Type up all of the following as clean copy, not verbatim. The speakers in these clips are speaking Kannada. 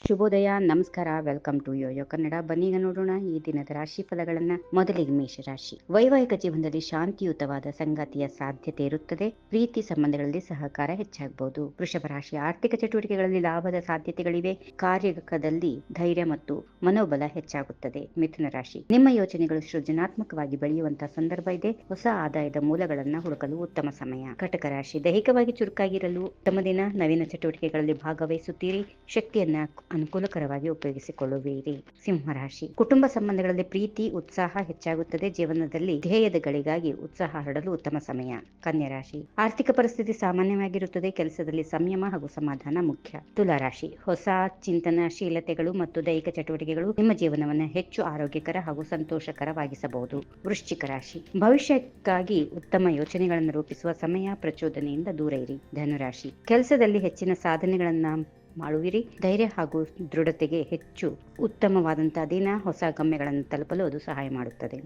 ಶುಭೋದಯ, ನಮಸ್ಕಾರ, ವೆಲ್ಕಮ್ ಟು ಯೋಯೋ ಕನ್ನಡ. ಬನ್ನೀಗ ನೋಡೋಣ ಈ ದಿನದ ರಾಶಿ ಫಲಗಳನ್ನ. ಮೊದಲಿಗೆ ಮೇಷರಾಶಿ. ವೈವಾಹಿಕ ಜೀವನದಲ್ಲಿ ಶಾಂತಿಯುತವಾದ ಸಂಗಾತಿಯ ಸಾಧ್ಯತೆ ಇರುತ್ತದೆ. ಪ್ರೀತಿ ಸಂಬಂಧಗಳಲ್ಲಿ ಸಹಕಾರ ಹೆಚ್ಚಾಗಬಹುದು. ವೃಷಭ ರಾಶಿ. ಆರ್ಥಿಕ ಚಟುವಟಿಕೆಗಳಲ್ಲಿ ಲಾಭದ ಸಾಧ್ಯತೆಗಳಿವೆ. ಕಾರ್ಯದಲ್ಲಿ ಧೈರ್ಯ ಮತ್ತು ಮನೋಬಲ ಹೆಚ್ಚಾಗುತ್ತದೆ. ಮಿಥುನ ರಾಶಿ. ನಿಮ್ಮ ಯೋಚನೆಗಳು ಸೃಜನಾತ್ಮಕವಾಗಿ ಬೆಳೆಯುವಂತಹ ಸಂದರ್ಭ ಇದೆ. ಹೊಸ ಆದಾಯದ ಮೂಲಗಳನ್ನ ಹುಡುಕಲು ಉತ್ತಮ ಸಮಯ. ಕಟಕ ರಾಶಿ. ದೈಹಿಕವಾಗಿ ಚುರುಕಾಗಿರಲು ಉತ್ತಮ ದಿನ. ನವೀನ ಚಟುವಟಿಕೆಗಳಲ್ಲಿ ಭಾಗವಹಿಸುತ್ತೀರಿ. ಶಕ್ತಿಯನ್ನ ಅನುಕೂಲಕರವಾಗಿ ಉಪಯೋಗಿಸಿಕೊಳ್ಳುವಿರಿ. ಸಿಂಹರಾಶಿ. ಕುಟುಂಬ ಸಂಬಂಧಗಳಲ್ಲಿ ಪ್ರೀತಿ ಉತ್ಸಾಹ ಹೆಚ್ಚಾಗುತ್ತದೆ. ಜೀವನದಲ್ಲಿ ಧ್ಯೇಯಗಳಿಗಾಗಿ ಉತ್ಸಾಹ ಹರಡಲು ಉತ್ತಮ ಸಮಯ. ಕನ್ಯಾ ರಾಶಿ. ಆರ್ಥಿಕ ಪರಿಸ್ಥಿತಿ ಸಾಮಾನ್ಯವಾಗಿರುತ್ತದೆ. ಕೆಲಸದಲ್ಲಿ ಸಂಯಮ ಹಾಗೂ ಸಮಾಧಾನ ಮುಖ್ಯ. ತುಲಾ ರಾಶಿ. ಹೊಸ ಚಿಂತನಶೀಲತೆಗಳು ಮತ್ತು ದೈಹಿಕ ಚಟುವಟಿಕೆಗಳು ನಿಮ್ಮ ಜೀವನವನ್ನು ಹೆಚ್ಚು ಆರೋಗ್ಯಕರ ಹಾಗೂ ಸಂತೋಷಕರವಾಗಿಸಬಹುದು. ವೃಶ್ಚಿಕ ರಾಶಿ. ಭವಿಷ್ಯಕ್ಕಾಗಿ ಉತ್ತಮ ಯೋಚನೆಗಳನ್ನು ರೂಪಿಸುವ ಸಮಯ. ಪ್ರಚೋದನೆಯಿಂದ ದೂರ ಇರಿ. ಧನುರಾಶಿ. ಕೆಲಸದಲ್ಲಿ ಹೆಚ್ಚಿನ ಸಾಧನೆಗಳನ್ನ ಮಾಡುವಿರಿ. ಧೈರ್ಯ ಹಾಗೂ ದೃಢತೆಗೆ ಹೆಚ್ಚು ಉತ್ತಮವಾದಂತಹ ದಿನ. ಹೊಸ ಗಮ್ಯಗಳನ್ನು ತಲುಪಲು ಅದು ಸಹಾಯ ಮಾಡುತ್ತದೆ.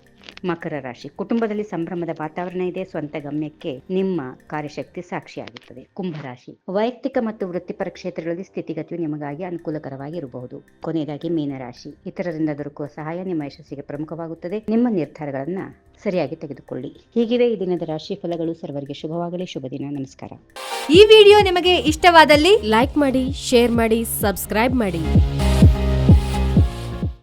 ಮಕರ ರಾಶಿ. ಕುಟುಂಬದಲ್ಲಿ ಸಂಭ್ರಮದ ವಾತಾವರಣ ಇದೆ. ಸ್ವಂತ ಗಮ್ಯಕ್ಕೆ ನಿಮ್ಮ ಕಾರ್ಯಶಕ್ತಿ ಸಾಕ್ಷಿಯಾಗುತ್ತದೆ. ಕುಂಭರಾಶಿ. ವೈಯಕ್ತಿಕ ಮತ್ತು ವೃತ್ತಿಪರ ಕ್ಷೇತ್ರಗಳಲ್ಲಿ ಸ್ಥಿತಿಗತಿಯು ನಿಮಗಾಗಿ ಅನುಕೂಲಕರವಾಗಿ ಇರಬಹುದು. ಕೊನೆಯದಾಗಿ ಮೀನರಾಶಿ. ಇತರರಿಂದ ದೊರಕುವ ಸಹಾಯ ನಿಮ್ಮ ಯಶಸ್ಸಿಗೆ ಪ್ರಮುಖವಾಗುತ್ತದೆ. ನಿಮ್ಮ ನಿರ್ಧಾರಗಳನ್ನ ಸರಿಯಾಗಿ ತೆಗೆದುಕೊಳ್ಳಿ. ಹೀಗಿವೆ ಈ ದಿನದ ರಾಶಿ ಫಲಗಳು. ಸರ್ವರಿಗೆ ಶುಭವಾಗಲಿ. ಶುಭ ದಿನ. ನಮಸ್ಕಾರ. ಈ ವಿಡಿಯೋ ನಿಮಗೆ ಇಷ್ಟವಾದಲ್ಲಿ ಲೈಕ್ ಮಾಡಿ, ಶೇರ್ ಮಾಡಿ, ಸಬ್ಸ್ಕ್ರೈಬ್ ಮಾಡಿ.